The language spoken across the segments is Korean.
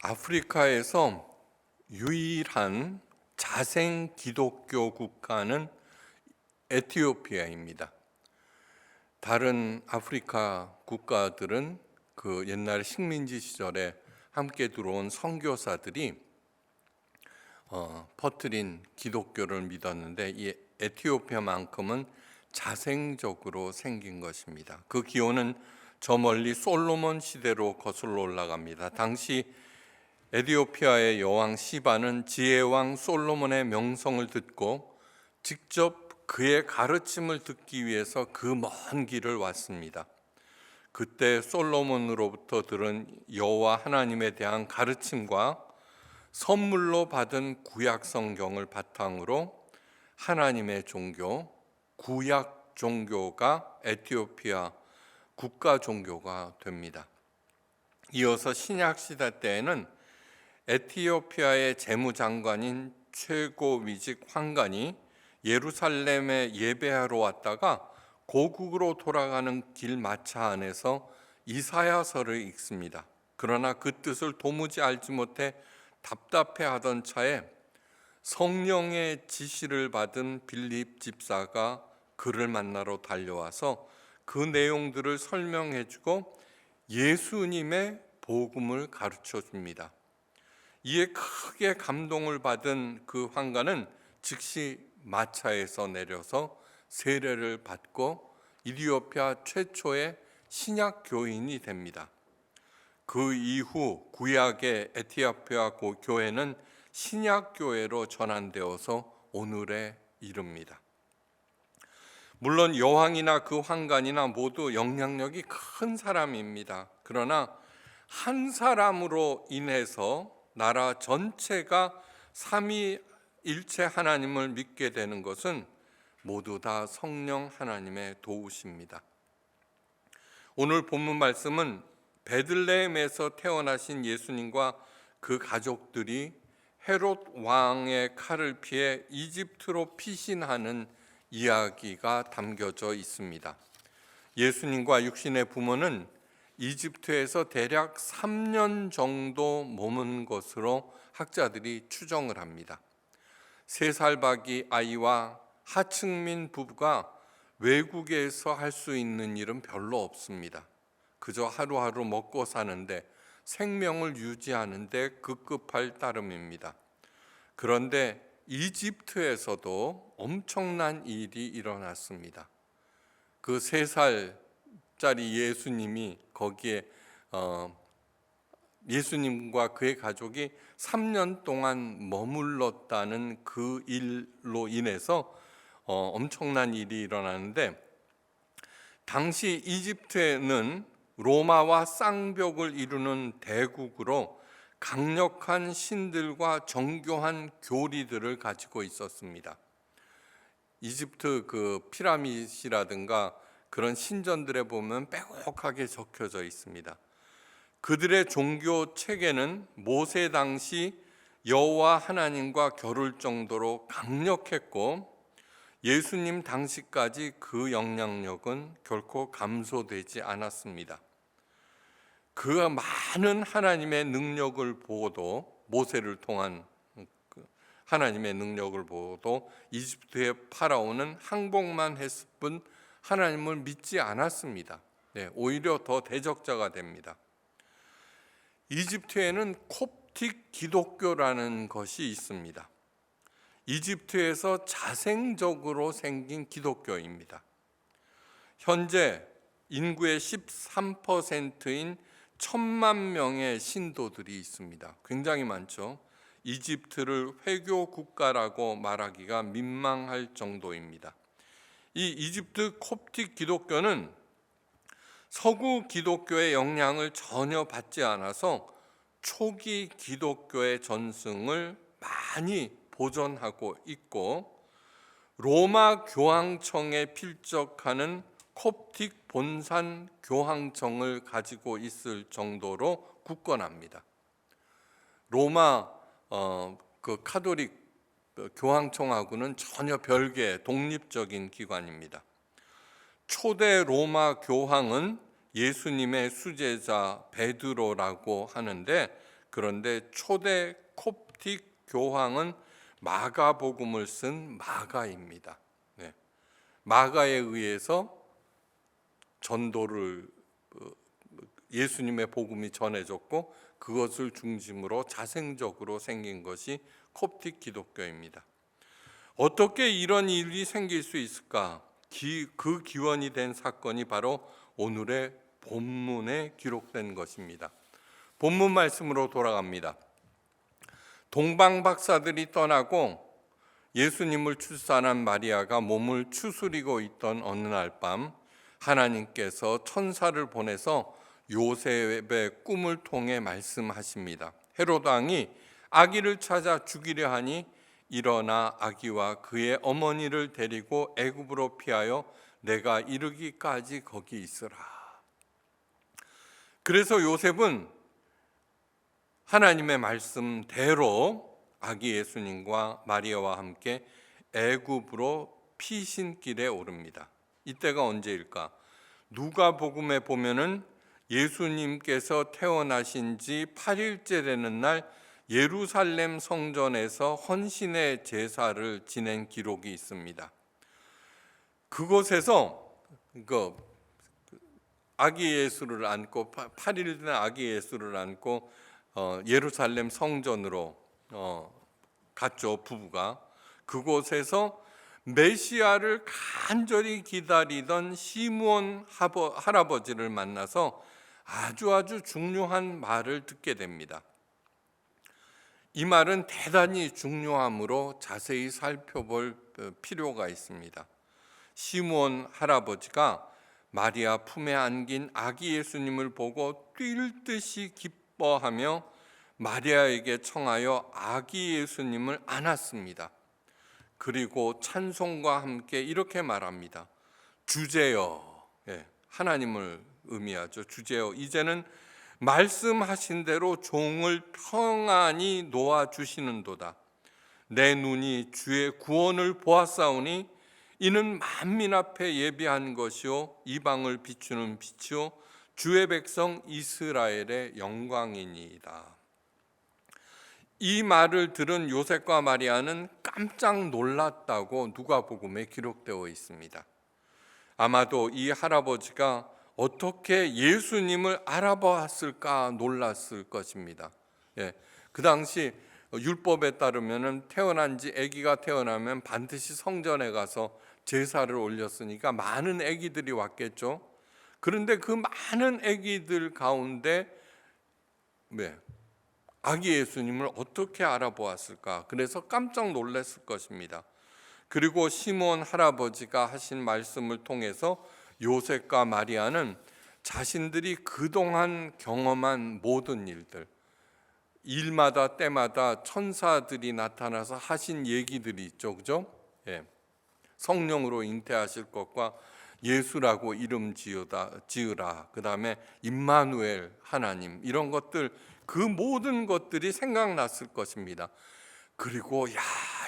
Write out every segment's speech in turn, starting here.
아프리카에서 유일한 자생 기독교 국가는 에티오피아입니다. 다른 아프리카 국가들은 그 옛날 식민지 시절에 함께 들어온 선교사들이 퍼뜨린 기독교를 믿었는데 이 에티오피아만큼은 자생적으로 생긴 것입니다. 그 기원은 저 멀리 솔로몬 시대로 거슬러 올라갑니다. 당시 에티오피아의 여왕 시바는 지혜왕 솔로몬의 명성을 듣고 직접 그의 가르침을 듣기 위해서 그 먼 길을 왔습니다. 그때 솔로몬으로부터 들은 여호와 하나님에 대한 가르침과 선물로 받은 구약 성경을 바탕으로 하나님의 종교, 구약 종교가 에티오피아 국가 종교가 됩니다. 이어서 신약 시대 때에는 에티오피아의 재무장관인 최고위직 황관이 예루살렘에 예배하러 왔다가 고국으로 돌아가는 길 마차 안에서 이사야서를 읽습니다. 그러나 그 뜻을 도무지 알지 못해 답답해하던 차에 성령의 지시를 받은 빌립 집사가 그를 만나러 달려와서 그 내용들을 설명해주고 예수님의 복음을 가르쳐 줍니다. 이에 크게 감동을 받은 그 황관은 즉시 마차에서 내려서 세례를 받고 이디오피아 최초의 신약 교인이 됩니다. 그 이후 구약의 에티오피아 교회는 신약 교회로 전환되어서 오늘에 이릅니다. 물론 여왕이나 그 황관이나 모두 영향력이 큰 사람입니다. 그러나 한 사람으로 인해서 나라 전체가 삼위일체 하나님을 믿게 되는 것은 모두 다 성령 하나님의 도우십니다. 오늘 본문 말씀은 베들레헴에서 태어나신 예수님과 그 가족들이 헤롯 왕의 칼을 피해 이집트로 피신하는 이야기가 담겨져 있습니다. 예수님과 육신의 부모는 이집트에서 대략 3년 정도 머문 것으로 학자들이 추정을 합니다. 3살 박이 아이와 하층민 부부가 외국에서 할 수 있는 일은 별로 없습니다. 그저 하루하루 먹고 사는데 생명을 유지하는 데 급급할 따름입니다. 그런데 이집트에서도 엄청난 일이 일어났습니다. 그 3살짜리 예수님이 거기에 예수님과 그의 가족이 3년 동안 머물렀다는 그 일로 인해서 엄청난 일이 일어나는데, 당시 이집트에는 로마와 쌍벽을 이루는 대국으로 강력한 신들과 정교한 교리들을 가지고 있었습니다. 이집트 그 피라미드라든가 그런 신전들에 보면 빼곡하게 적혀져 있습니다. 그들의 종교 체계는 모세 당시 여호와 하나님과 겨룰 정도로 강력했고 예수님 당시까지 그 영향력은 결코 감소되지 않았습니다. 그 많은 하나님의 능력을 보고도, 모세를 통한 하나님의 능력을 보고도 이집트의 파라오는 항복만 했을 뿐 하나님을 믿지 않았습니다. 오히려 더 대적자가 됩니다. 이집트에는 콥틱 기독교라는 것이 있습니다. 이집트에서 자생적으로 생긴 기독교입니다. 현재 인구의 13%인 1,000만 명의 신도들이 있습니다. 굉장히 많죠. 이집트를 회교 국가라고 말하기가 민망할 정도입니다. 이 이집트 콥틱 기독교는 서구 기독교의 영향을 전혀 받지 않아서 초기 기독교의 전승을 많이 보존하고 있고, 로마 교황청에 필적하는 콥틱 본산 교황청을 가지고 있을 정도로 굳건합니다. 로마 그 카톨릭 교황청하고는 전혀 별개의 독립적인 기관입니다. 초대 로마 교황은 예수님의 수제자 베드로라고 하는데 그런데 초대 콥틱 교황은 마가복음을 쓴 마가입니다. 네. 마가에 의해서 전도를 예수님의 복음이 전해졌고 그것을 중심으로 자생적으로 생긴 것이 콥틱 기독교입니다. 어떻게 이런 일이 생길 수 있을까? 그 기원이 된 사건이 바로 오늘의 본문에 기록된 것입니다. 본문 말씀으로 돌아갑니다. 동방 박사들이 떠나고 예수님을 출산한 마리아가 몸을 추스리고 있던 어느 날 밤 하나님께서 천사를 보내서 요셉의 꿈을 통해 말씀하십니다. 헤롯 왕이 아기를 찾아 죽이려 하니 일어나 아기와 그의 어머니를 데리고 애굽으로 피하여 내가 이르기까지 거기 있으라. 그래서 요셉은 하나님의 말씀대로 아기 예수님과 마리아와 함께 애굽으로 피신길에 오릅니다. 이때가 언제일까? 누가복음에 보면은 예수님께서 태어나신 지 8일째 되는 날 예루살렘 성전에서 헌신의 제사를 지낸 기록이 있습니다. 그곳에서 아기 예수를 안고 8일 된 아기 예수를 안고 예루살렘 성전으로 갔죠. 부부가 그곳에서 메시아를 간절히 기다리던 시므온 할아버지를 만나서 아주 중요한 말을 듣게 됩니다. 이 말은 대단히 중요하므로 자세히 살펴볼 필요가 있습니다. 시므온 할아버지가 마리아 품에 안긴 아기 예수님을 보고 뛸 듯이 기뻐하며 마리아에게 청하여 아기 예수님을 안았습니다. 그리고 찬송과 함께 이렇게 말합니다. 주제여, 하나님을 의미하죠. 주제여, 이제는 말씀하신 대로 종을 평안히 놓아주시는도다. 내 눈이 주의 구원을 보았사오니 이는 만민 앞에 예비한 것이요 이방을 비추는 빛이요 주의 백성 이스라엘의 영광이니이다. 이 말을 들은 요셉과 마리아는 깜짝 놀랐다고 누가복음에 기록되어 있습니다. 아마도 이 할아버지가 어떻게 예수님을 알아보았을까 놀랐을 것입니다. 그 당시 율법에 따르면 태어난 지 아기가 태어나면 반드시 성전에 가서 제사를 올렸으니까 많은 아기들이 왔겠죠. 그런데 그 많은 아기들 가운데 아기 예수님을 어떻게 알아보았을까? 그래서 깜짝 놀랐을 것입니다. 그리고 시므온 할아버지가 하신 말씀을 통해서 요셉과 마리아는 자신들이 그동안 경험한 모든 일들, 일마다 때마다 천사들이 나타나서 하신 얘기들이 있죠, 그죠? 성령으로 잉태하실 것과 예수라고 이름 지으라. 그 다음에 임마누엘 하나님, 이런 것들, 그 모든 것들이 생각났을 것입니다. 그리고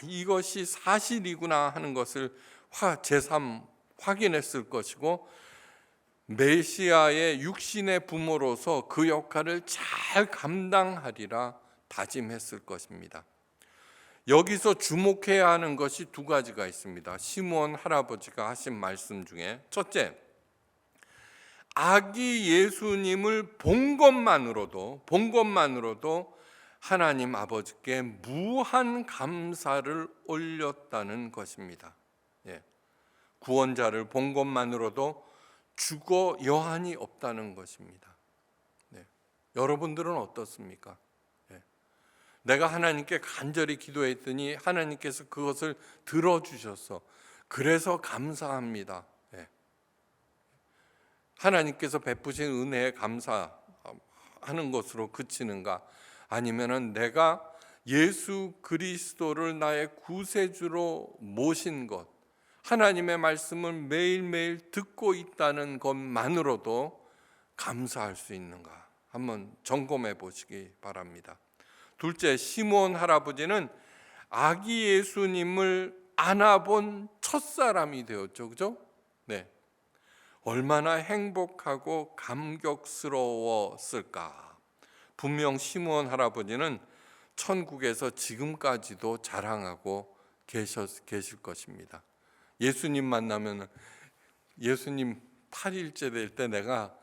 이것이 사실이구나 하는 것을 제3 확인했을 것이고, 메시아의 육신의 부모로서 그 역할을 잘 감당하리라 다짐했을 것입니다. 여기서 주목해야 하는 것이 두 가지가 있습니다. 시므온 할아버지가 하신 말씀 중에 첫째, 아기 예수님을 본 것만으로도 하나님 아버지께 무한 감사를 올렸다는 것입니다. 구원자를 본 것만으로도 죽어 여한이 없다는 것입니다. 여러분들은 어떻습니까? 내가 하나님께 간절히 기도했더니 하나님께서 그것을 들어주셔서 그래서 감사합니다. 하나님께서 베푸신 은혜에 감사하는 것으로 그치는가? 아니면은 내가 예수 그리스도를 나의 구세주로 모신 것, 하나님의 말씀을 매일매일 듣고 있다는 것만으로도 감사할 수 있는가? 한번 점검해 보시기 바랍니다. 둘째, 시므온 할아버지는 아기 예수님을 안아본 첫사람이 되었죠, 그죠? 얼마나 행복하고 감격스러웠을까. 분명 시므온 할아버지는 천국에서 지금까지도 자랑하고 계실 것입니다. 예수님 만나면 예수님 8일째 될 때 내가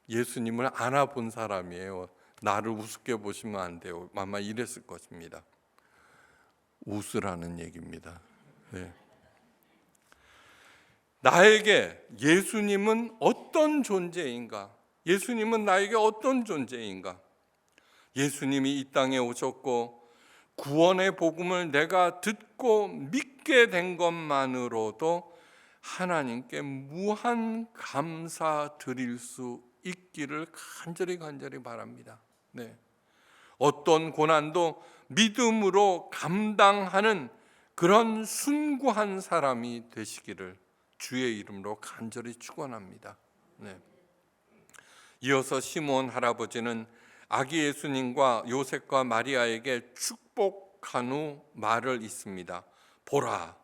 예수님을 안아본 사람이에요. 나를 우습게 보시면 안 돼요. 아마 이랬을 것입니다. 웃으라는 얘기입니다. 네. 나에게 예수님은 어떤 존재인가? 예수님은 나에게 어떤 존재인가? 예수님이 이 땅에 오셨고 구원의 복음을 내가 듣고 믿게 된 것만으로도 하나님께 무한 감사 드릴 수 있기를 간절히 바랍니다. 네. 어떤 고난도 믿음으로 감당하는 그런 순고한 사람이 되시기를 주의 이름으로 간절히 축원합니다. 네. 이어서 시므온 할아버지는 아기 예수님과 요셉과 마리아에게 축복한 후 말을 잇습니다. 보라,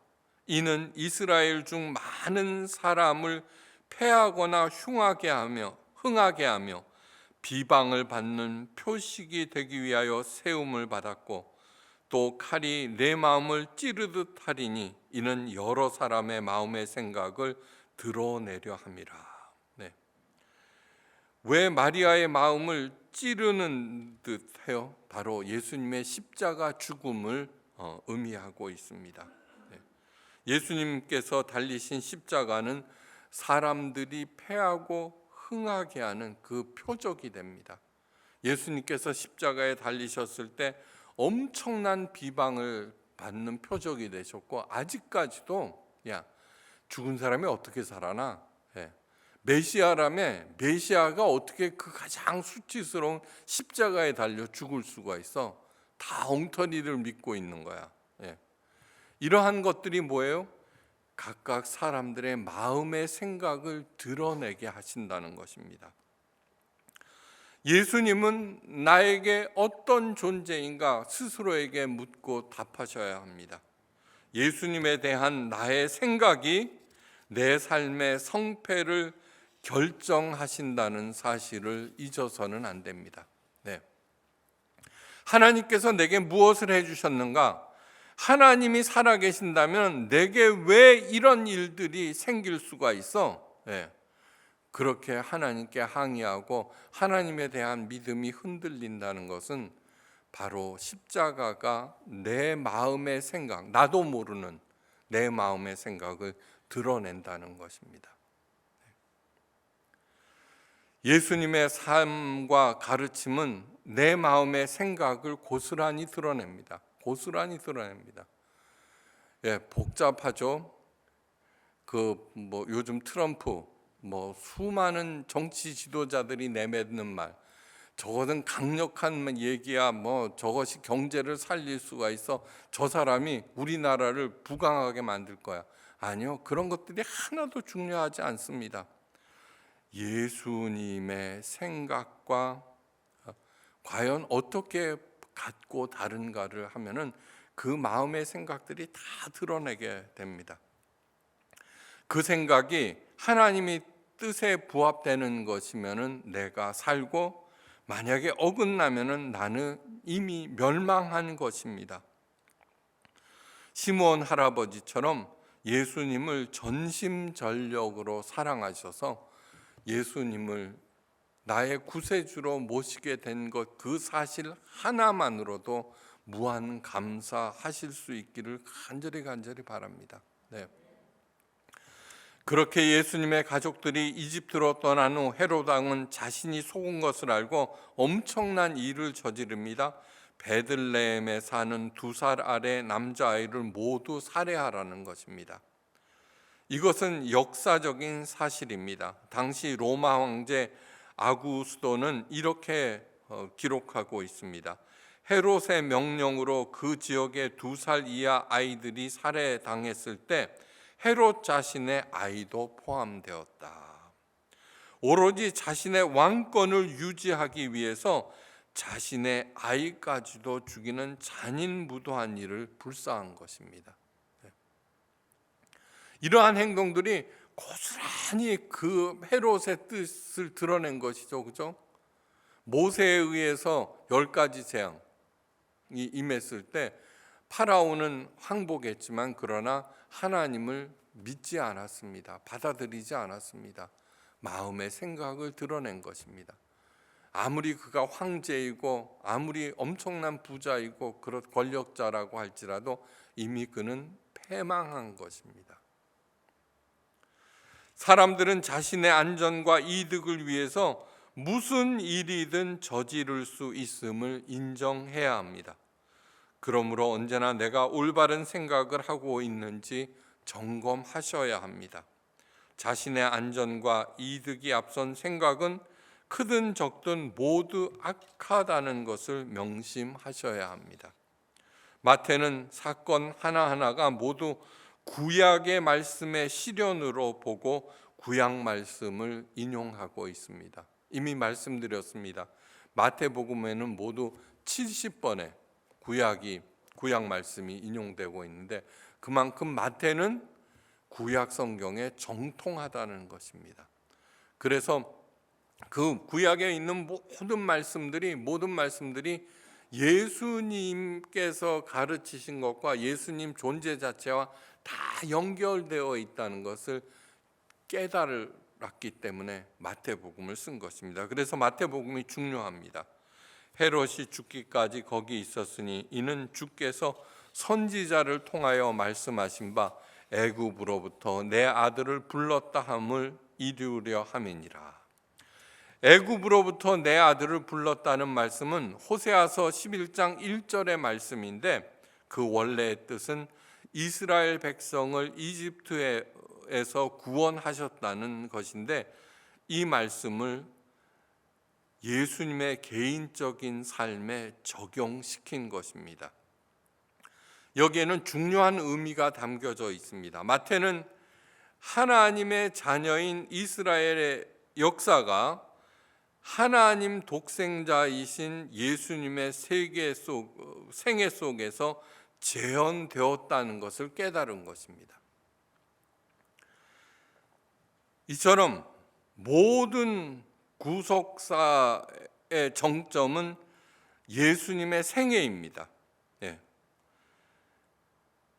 이는 이스라엘 중 많은 사람을 패하거나 흥하게 하며 비방을 받는 표식이 되기 위하여 세움을 받았고 또 칼이 내 마음을 찌르듯 하리니 이는 여러 사람의 마음의 생각을 드러내려 함이라. 네. 왜 마리아의 마음을 찌르는 듯 해요? 바로 예수님의 십자가 죽음을 의미하고 있습니다. 네. 예수님께서 달리신 십자가는 사람들이 패하고 흥하게 하는 그 표적이 됩니다. 예수님께서 십자가에 달리셨을 때 엄청난 비방을 받는 표적이 되셨고 아직까지도 죽은 사람이 어떻게 살아나? 메시아라며 메시아가 어떻게 그 가장 수치스러운 십자가에 달려 죽을 수가 있어? 다 엉터리를 믿고 있는 거야. 이러한 것들이 뭐예요? 각각 사람들의 마음의 생각을 드러내게 하신다는 것입니다. 예수님은 나에게 어떤 존재인가 스스로에게 묻고 답하셔야 합니다. 예수님에 대한 나의 생각이 내 삶의 성패를 결정하신다는 사실을 잊어서는 안 됩니다. 네. 하나님께서 내게 무엇을 해주셨는가? 하나님이 살아계신다면 내게 왜 이런 일들이 생길 수가 있어? 네. 그렇게 하나님께 항의하고 하나님에 대한 믿음이 흔들린다는 것은 바로 십자가가 내 마음의 생각, 나도 모르는 내 마음의 생각을 드러낸다는 것입니다. 예수님의 삶과 가르침은 내 마음의 생각을 고스란히 드러냅니다. 복잡하죠. 요즘 트럼프 수많은 정치 지도자들이 내뱉는 말, 저것은 강력한 얘기야. 저것이 경제를 살릴 수가 있어. 저 사람이 우리나라를 부강하게 만들 거야. 아니요, 그런 것들이 하나도 중요하지 않습니다. 예수님의 생각과 과연 어떻게 같고 다른가를 하면은 그 마음의 생각들이 다 드러내게 됩니다. 그 생각이 하나님의 뜻에 부합되는 것이면은 내가 살고, 만약에 어긋나면은 나는 이미 멸망한 것입니다. 시므온 할아버지처럼 예수님을 전심전력으로 사랑하셔서 예수님을 나의 구세주로 모시게 된 것, 그 사실 하나만으로도 무한 감사하실 수 있기를 간절히 바랍니다. 네. 그렇게 예수님의 가족들이 이집트로 떠난 후 헤롯 왕은 자신이 속은 것을 알고 엄청난 일을 저지릅니다. 베들레헴에 사는 2살 아래 남자아이를 모두 살해하라는 것입니다. 이것은 역사적인 사실입니다. 당시 로마 황제 아구스도는 이렇게 기록하고 있습니다. 헤롯의 명령으로 그 지역의 2살 이하 아이들이 살해당했을 때 헤롯 자신의 아이도 포함되었다. 오로지 자신의 왕권을 유지하기 위해서 자신의 아이까지도 죽이는 잔인무도한 일을 불사한 것입니다. 이러한 행동들이 고스란히 그 헤롯의 뜻을 드러낸 것이죠. 그죠? 모세에 의해서 10가지 재앙이 임했을 때 파라오는 항복했지만 그러나 하나님을 믿지 않았습니다. 받아들이지 않았습니다. 마음의 생각을 드러낸 것입니다. 아무리 그가 황제이고 아무리 엄청난 부자이고 그런 권력자라고 할지라도 이미 그는 패망한 것입니다. 사람들은 자신의 안전과 이득을 위해서 무슨 일이든 저지를 수 있음을 인정해야 합니다. 그러므로 언제나 내가 올바른 생각을 하고 있는지 점검하셔야 합니다. 자신의 안전과 이득이 앞선 생각은 크든 적든 모두 악하다는 것을 명심하셔야 합니다. 마태는 사건 하나하나가 모두 구약의 말씀의 실현으로 보고 구약 말씀을 인용하고 있습니다. 이미 말씀드렸습니다. 마태복음에는 모두 70번의 구약 말씀이 인용되고 있는데 그만큼 마태는 구약 성경에 정통하다는 것입니다. 그래서 그 구약에 있는 모든 말씀들이 예수님께서 가르치신 것과 예수님 존재 자체와 다 연결되어 있다는 것을 깨달았기 때문에 마태복음을 쓴 것입니다. 그래서 마태복음이 중요합니다. 헤롯이 죽기까지 거기 있었으니 이는 주께서 선지자를 통하여 말씀하신 바 애굽으로부터 내 아들을 불렀다 함을 이루려 함이니라. 애굽으로부터 내 아들을 불렀다는 말씀은 호세아서 11장 1절의 말씀인데 그 원래의 뜻은 이스라엘 백성을 이집트에서 구원하셨다는 것인데 이 말씀을 예수님의 개인적인 삶에 적용시킨 것입니다. 여기에는 중요한 의미가 담겨져 있습니다. 마태는 하나님의 자녀인 이스라엘의 역사가 하나님 독생자이신 예수님의 생애 속에서 재현되었다는 것을 깨달은 것입니다. 이처럼 모든 구속사의 정점은 예수님의 생애입니다.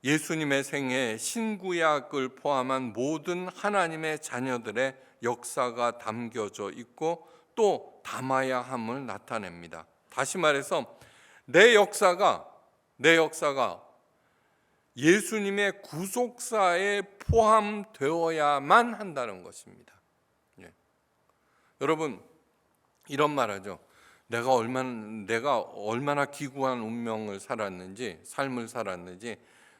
예수님의 생애, 신구약을 포함한 모든 하나님의 자녀들의 역사가 담겨져 있고 또 담아야 함을 나타냅니다. 다시 말해서 내 역사가 예수님의 구속사에 포함되어야만 한다는 것입니다. 여러분 이런 말하죠. 내가 얼마나 기구한 운명을 살았는지, 삶을 살았는지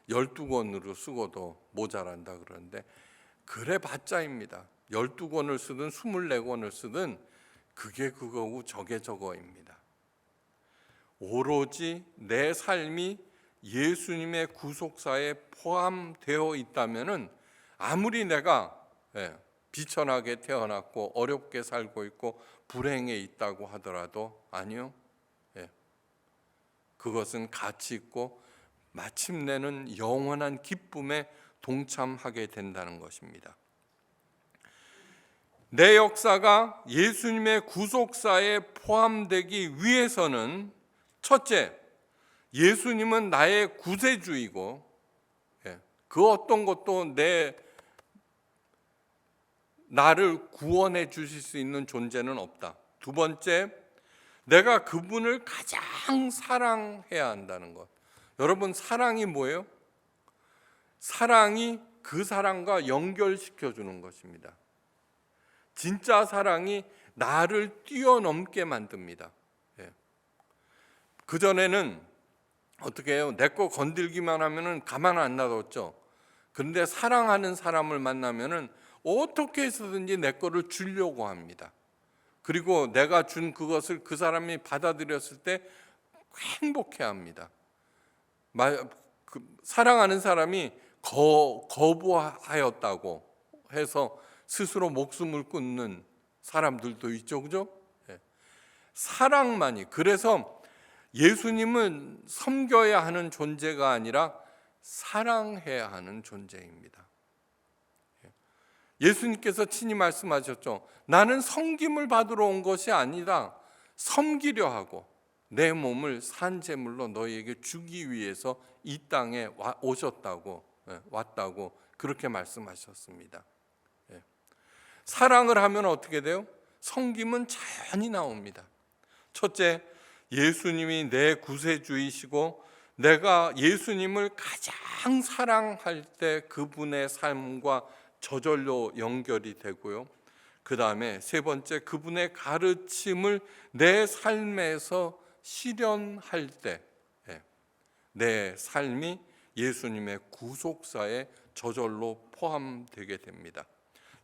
12권으로 쓰고도 모자란다 그러는데 그래 봤자입니다. 12권을 쓰든 24권을 쓰든 그게 그거고 저게 저거입니다. 오로지 내 삶이 예수님의 구속사에 포함되어 있다면은 아무리 내가 비천하게 태어났고 어렵게 살고 있고 불행에 있다고 하더라도 아니요. 그것은 가치 있고 마침내는 영원한 기쁨에 동참하게 된다는 것입니다. 내 역사가 예수님의 구속사에 포함되기 위해서는 첫째, 예수님은 나의 구세주이고 그 어떤 것도 나를 구원해 주실 수 있는 존재는 없다. 두 번째, 내가 그분을 가장 사랑해야 한다는 것. 여러분 사랑이 뭐예요? 사랑이 그 사랑과 연결시켜 주는 것입니다. 진짜 사랑이 나를 뛰어넘게 만듭니다. 그전에는 어떻게 해요? 내 거 건들기만 하면은 가만 안 놔뒀죠. 그런데 사랑하는 사람을 만나면은 어떻게 해서든지 내 거를 주려고 합니다. 그리고 내가 준 그것을 그 사람이 받아들였을 때 행복해 합니다. 사랑하는 사람이 거부하였다고 해서 스스로 목숨을 끊는 사람들도 있죠, 그죠? 사랑만이. 그래서 예수님은 섬겨야 하는 존재가 아니라 사랑해야 하는 존재입니다. 예수님께서 친히 말씀하셨죠. 나는 섬김을 받으러 온 것이 아니다. 섬기려 하고 내 몸을 산제물로 너희에게 주기 위해서 이 땅에 왔다고 그렇게 말씀하셨습니다. 사랑을 하면 어떻게 돼요? 섬김은 자연히 나옵니다. 첫째, 예수님이 내 구세주이시고 내가 예수님을 가장 사랑할 때 그분의 삶과 저절로 연결이 되고요. 그 다음에 세 번째, 그분의 가르침을 내 삶에서 실현할 때 내 삶이 예수님의 구속사에 저절로 포함되게 됩니다.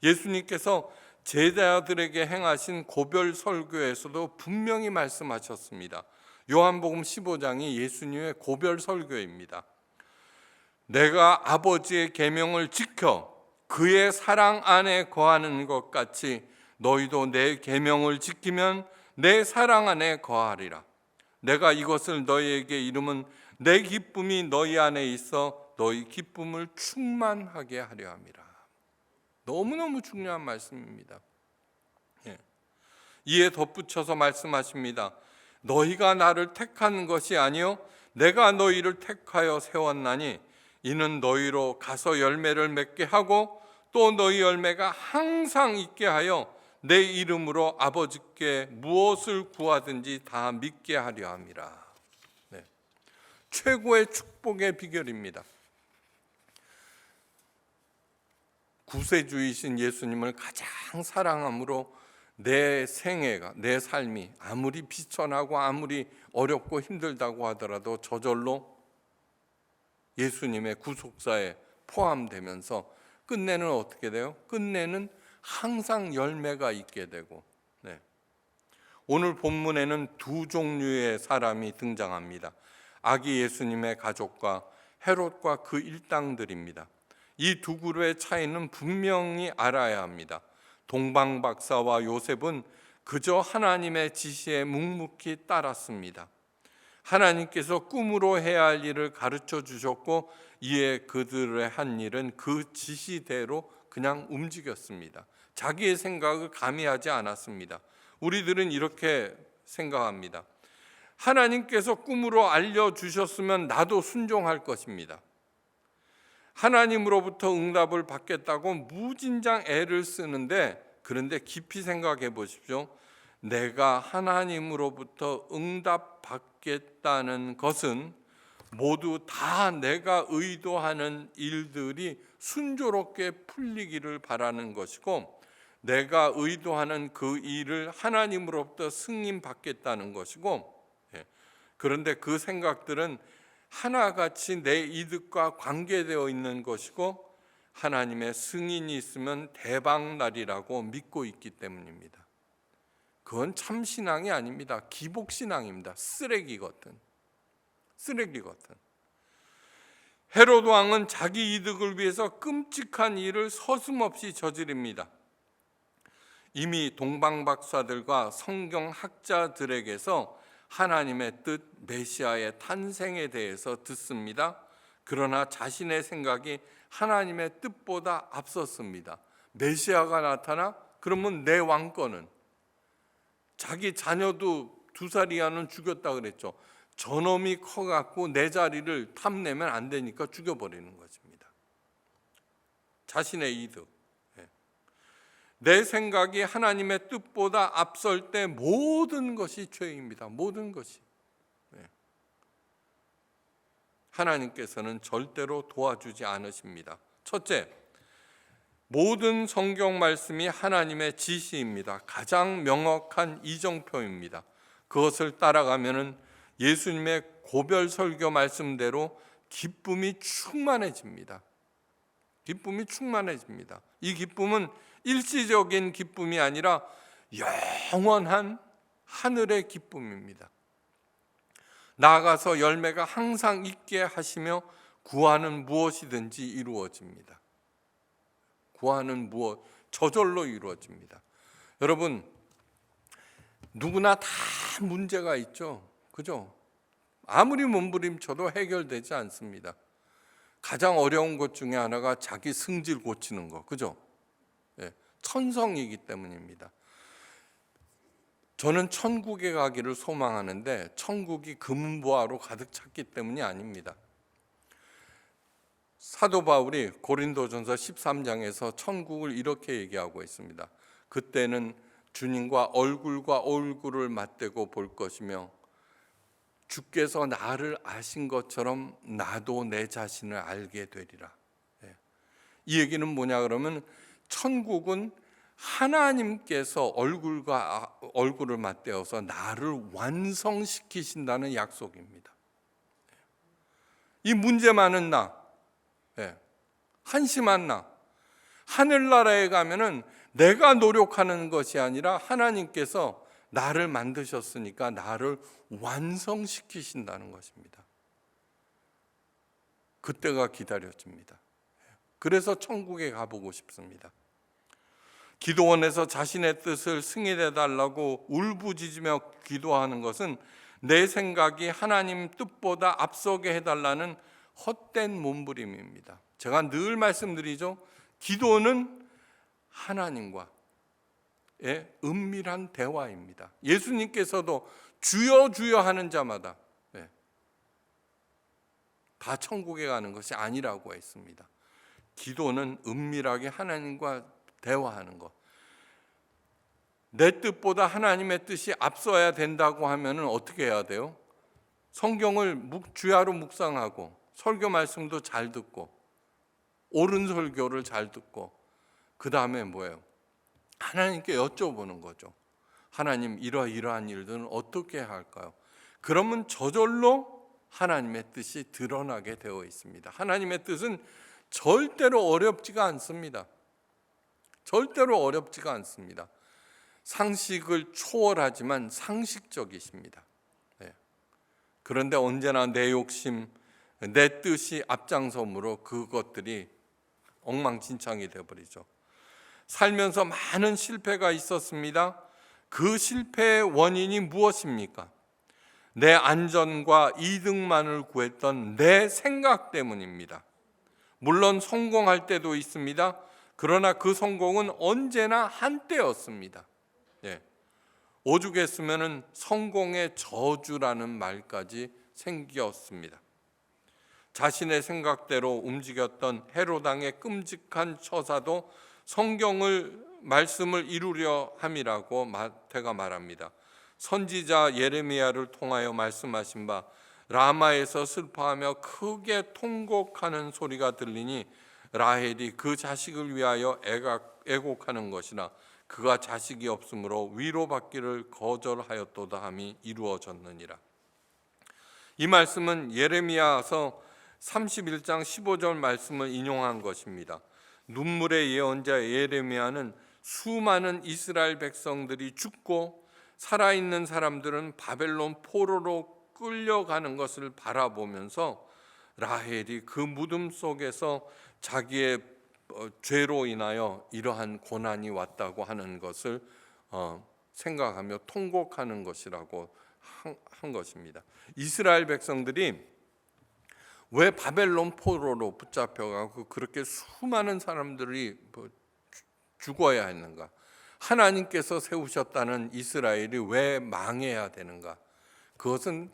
예수님께서 제자들에게 행하신 고별 설교에서도 분명히 말씀하셨습니다. 요한복음 15장이 예수님의 고별 설교입니다. 내가 아버지의 계명을 지켜 그의 사랑 안에 거하는 것 같이 너희도 내 계명을 지키면 내 사랑 안에 거하리라. 내가 이것을 너희에게 이름은 내 기쁨이 너희 안에 있어 너희 기쁨을 충만하게 하려 함이라. 너무너무 중요한 말씀입니다. 이에 덧붙여서 말씀하십니다. 너희가 나를 택한 것이 아니요 내가 너희를 택하여 세웠나니 이는 너희로 가서 열매를 맺게 하고 또 너희 열매가 항상 있게 하여 내 이름으로 아버지께 무엇을 구하든지 다 믿게 하려 함이라. 최고의 축복의 비결입니다. 구세주이신 예수님을 가장 사랑함으로 내 생애가, 내 삶이 아무리 비천하고 아무리 어렵고 힘들다고 하더라도 저절로 예수님의 구속사에 포함되면서 끝내는 어떻게 돼요? 끝내는 항상 열매가 있게 되고. 오늘 본문에는 두 종류의 사람이 등장합니다. 아기 예수님의 가족과 헤롯과 그 일당들입니다. 이 두 그룹의 차이는 분명히 알아야 합니다. 동방박사와 요셉은 그저 하나님의 지시에 묵묵히 따랐습니다. 하나님께서 꿈으로 해야 할 일을 가르쳐 주셨고 이에 그들의 한 일은 그 지시대로 그냥 움직였습니다. 자기의 생각을 가미하지 않았습니다. 우리들은 이렇게 생각합니다. 하나님께서 꿈으로 알려주셨으면 나도 순종할 것입니다. 하나님으로부터 응답을 받겠다고 무진장 애를 쓰는데, 그런데 깊이 생각해 보십시오. 내가 하나님으로부터 응답받겠다는 것은 모두 다 내가 의도하는 일들이 순조롭게 풀리기를 바라는 것이고, 내가 의도하는 그 일을 하나님으로부터 승인받겠다는 것이고, 그런데 그 생각들은 하나같이 내 이득과 관계되어 있는 것이고 하나님의 승인이 있으면 대박날이라고 믿고 있기 때문입니다. 그건 참신앙이 아닙니다. 기복신앙입니다. 쓰레기 같은. 헤롯 왕은 자기 이득을 위해서 끔찍한 일을 서슴없이 저지릅니다. 이미 동방박사들과 성경학자들에게서 하나님의 뜻, 메시아의 탄생에 대해서 듣습니다. 그러나 자신의 생각이 하나님의 뜻보다 앞섰습니다. 메시아가 나타나? 그러면 내 왕권은, 자기 자녀도 2살 이하는 죽였다 그랬죠. 저놈이 커갖고 내 자리를 탐내면 안 되니까 죽여버리는 것입니다. 자신의 이득. 내 생각이 하나님의 뜻보다 앞설 때 모든 것이 죄입니다. 모든 것이. 하나님께서는 절대로 도와주지 않으십니다. 첫째, 모든 성경 말씀이 하나님의 지시입니다. 가장 명확한 이정표입니다. 그것을 따라가면은 예수님의 고별 설교 말씀대로 기쁨이 충만해집니다. 이 기쁨은 일시적인 기쁨이 아니라 영원한 하늘의 기쁨입니다. 나아가서 열매가 항상 있게 하시며 구하는 무엇이든지 이루어집니다. 구하는 무엇, 저절로 이루어집니다. 여러분, 누구나 다 문제가 있죠. 그죠? 아무리 몸부림쳐도 해결되지 않습니다. 가장 어려운 것 중에 하나가 자기 승질 고치는 거. 그죠? 천성이기 때문입니다. 저는 천국에 가기를 소망하는데 천국이 금은보화로 가득 찼기 때문이 아닙니다. 사도 바울이 고린도전서 13장에서 천국을 이렇게 얘기하고 있습니다. 그때는 주님과 얼굴과 얼굴을 맞대고 볼 것이며 주께서 나를 아신 것처럼 나도 내 자신을 알게 되리라. 이 얘기는 뭐냐 그러면 천국은 하나님께서 얼굴과 얼굴을 맞대어서 나를 완성시키신다는 약속입니다. 이 문제 많은 나, 한심한 나, 하늘나라에 가면은 내가 노력하는 것이 아니라 하나님께서 나를 만드셨으니까 나를 완성시키신다는 것입니다. 그때가 기다려집니다. 그래서 천국에 가보고 싶습니다. 기도원에서 자신의 뜻을 승인해 달라고 울부짖으며 기도하는 것은 내 생각이 하나님 뜻보다 앞서게 해달라는 헛된 몸부림입니다. 제가 늘 말씀드리죠. 기도는 하나님과의 은밀한 대화입니다. 예수님께서도 주여 주여 하는 자마다 다 천국에 가는 것이 아니라고 했습니다. 기도는 은밀하게 하나님과 대화하는 것. 내 뜻보다 하나님의 뜻이 앞서야 된다고 하면 어떻게 해야 돼요? 성경을 주야로 묵상하고 설교 말씀도 잘 듣고 옳은 설교를 잘 듣고 그 다음에 뭐예요? 하나님께 여쭤보는 거죠. 하나님, 이러이러한 일들은 어떻게 할까요? 그러면 저절로 하나님의 뜻이 드러나게 되어 있습니다. 하나님의 뜻은 절대로 어렵지가 않습니다. 절대로 어렵지가 않습니다. 상식을 초월하지만 상식적이십니다. 그런데 언제나 내 욕심, 내 뜻이 앞장섬으로 그것들이 엉망진창이 되어버리죠. 살면서 많은 실패가 있었습니다. 그 실패의 원인이 무엇입니까? 내 안전과 이득만을 구했던 내 생각 때문입니다. 물론 성공할 때도 있습니다. 그러나 그 성공은 언제나 한때였습니다. 오죽했으면 성공의 저주라는 말까지 생겼습니다. 자신의 생각대로 움직였던 헤롯 왕의 끔찍한 처사도 성경을 말씀을 이루려 함이라고 마태가 말합니다. 선지자 예레미야를 통하여 말씀하신 바 라마에서 슬퍼하며 크게 통곡하는 소리가 들리니 라헬이 그 자식을 위하여 애곡하는 것이나 그가 자식이 없으므로 위로받기를 거절하였도다 함이 이루어졌느니라. 이 말씀은 예레미야서 31장 15절 말씀을 인용한 것입니다. 눈물의 예언자 예레미야는 수많은 이스라엘 백성들이 죽고 살아있는 사람들은 바벨론 포로로 끌려가는 것을 바라보면서 라헬이 그 무덤 속에서 자기의 죄로 인하여 이러한 고난이 왔다고 하는 것을 생각하며 통곡하는 것이라고 한 것입니다. 이스라엘 백성들이 왜 바벨론 포로로 붙잡혀가고 그렇게 수많은 사람들이 죽어야 했는가? 하나님께서 세우셨다는 이스라엘이 왜 망해야 되는가? 그것은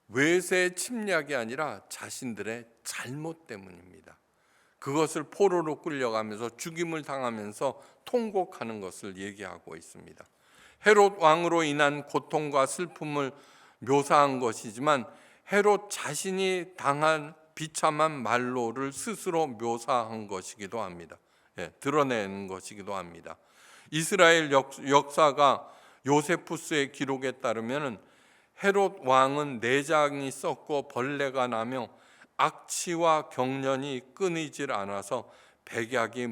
외세 침략이 아니라 자신들의 잘못 때문입니다. 그것을 포로로 끌려가면서 죽임을 당하면서 통곡하는 것을 얘기하고 있습니다. 헤롯 왕으로 인한 고통과 슬픔을 묘사한 것이지만 헤롯 자신이 당한 비참한 말로를 스스로 묘사한 것이기도 합니다. 드러내는 것이기도 합니다. 이스라엘 역사가 요세푸스의 기록에 따르면 헤롯 왕은 내장이 썩고 벌레가 나며 악취와 경련이 끊이질 않아서 백약이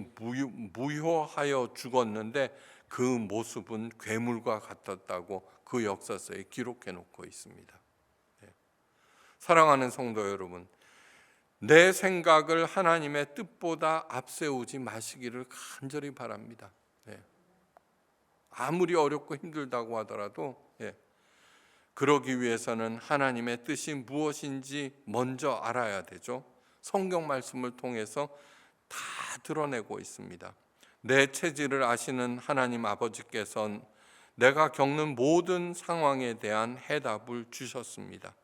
무효하여 죽었는데 그 모습은 괴물과 같았다고 그 역사서에 기록해 놓고 있습니다. 사랑하는 성도 여러분, 내 생각을 하나님의 뜻보다 앞세우지 마시기를 간절히 바랍니다. 아무리 어렵고 힘들다고 하더라도 그러기 위해서는 하나님의 뜻이 무엇인지 먼저 알아야 되죠. 성경 말씀을 통해서 다 드러내고 있습니다. 내 체질을 아시는 하나님 아버지께서는 내가 겪는 모든 상황에 대한 해답을 주셨습니다.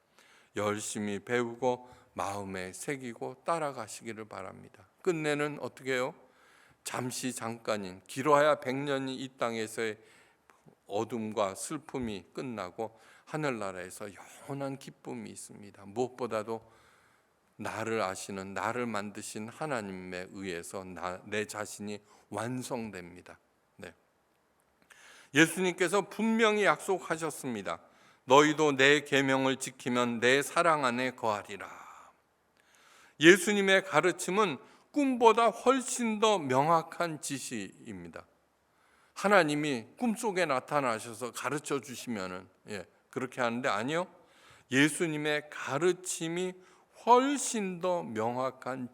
열심히 배우고 마음에 새기고 따라가시기를 바랍니다. 끝내는 어떻게 해요? 잠시 잠깐인, 길어야 100년이 이 땅에서의 어둠과 슬픔이 끝나고 하늘나라에서 영원한 기쁨이 있습니다. 무엇보다도 나를 아시는, 나를 만드신 하나님에 의해서 내 자신이 완성됩니다. 네. 예수님께서 분명히 약속하셨습니다. 너희도 내 계명을 지키면 내 사랑 안에 거하리라. 예수님의 가르침은 꿈보다 훨씬 더 명확한 지시입니다. 하나님이 꿈속에 나타나셔서 가르쳐 주시면은 그렇게 하는데 아니요. 예수님의 가르침이 훨씬 더 명확한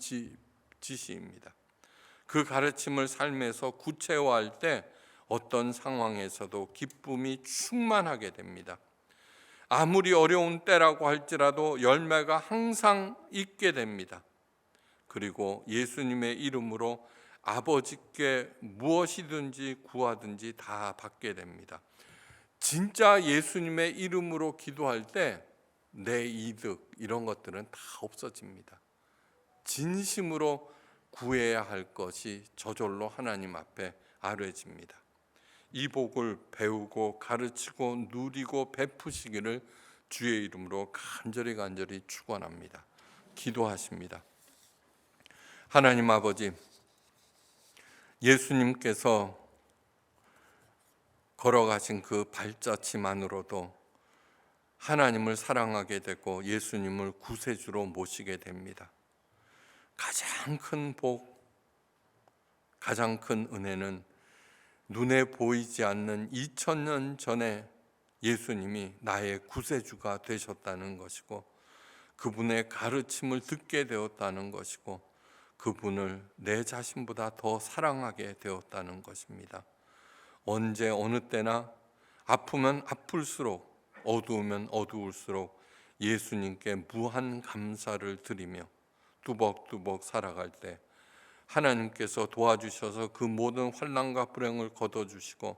지시입니다. 그 가르침을 삶에서 구체화할 때 어떤 상황에서도 기쁨이 충만하게 됩니다. 아무리 어려운 때라고 할지라도 열매가 항상 있게 됩니다. 그리고 예수님의 이름으로 아버지께 무엇이든지 구하든지 다 받게 됩니다. 진짜 예수님의 이름으로 기도할 때 내 이득 이런 것들은 다 없어집니다. 진심으로 구해야 할 것이 저절로 하나님 앞에 아뢰집니다. 이 복을 배우고 가르치고 누리고 베푸시기를 주의 이름으로 간절히 축원합니다. 기도하십니다. 하나님 아버지, 예수님께서 걸어가신 그 발자취만으로도 하나님을 사랑하게 되고 예수님을 구세주로 모시게 됩니다. 가장 큰 복, 가장 큰 은혜는 눈에 보이지 않는 2000년 전에 예수님이 나의 구세주가 되셨다는 것이고, 그분의 가르침을 듣게 되었다는 것이고, 그분을 내 자신보다 더 사랑하게 되었다는 것입니다. 언제 어느 때나 아프면 아플수록, 어두우면 어두울수록 예수님께 무한 감사를 드리며 뚜벅뚜벅 살아갈 때 하나님께서 도와주셔서 그 모든 환난과 불행을 거둬주시고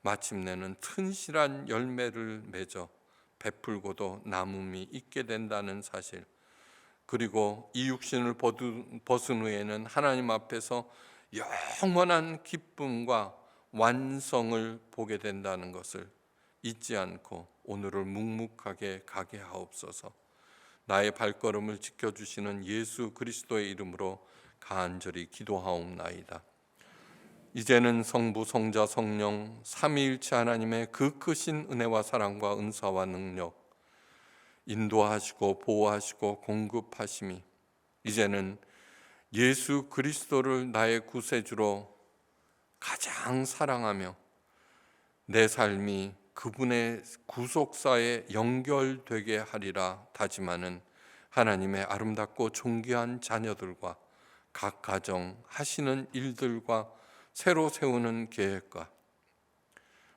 마침내는 튼실한 열매를 맺어 베풀고도 남음이 있게 된다는 사실, 그리고 이 육신을 벗은 후에는 하나님 앞에서 영원한 기쁨과 완성을 보게 된다는 것을 잊지 않고 오늘을 묵묵하게 가게 하옵소서. 나의 발걸음을 지켜주시는 예수 그리스도의 이름으로 간절히 기도하옵나이다. 이제는 성부, 성자, 성령 삼위일체 하나님의 그 크신 은혜와 사랑과 은사와 능력, 인도하시고 보호하시고 공급하심이 이제는 예수 그리스도를 나의 구세주로 가장 사랑하며 내 삶이 그분의 구속사에 연결되게 하리라 다짐하는 하나님의 아름답고 존귀한 자녀들과 각 가정 하시는 일들과 새로 세우는 계획과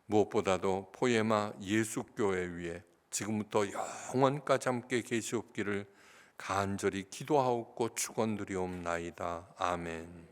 무엇보다도 포에마 예수교회 위에 지금부터 영원까지 함께 계시옵기를 간절히 기도하옵고 축원드리옵나이다. 아멘.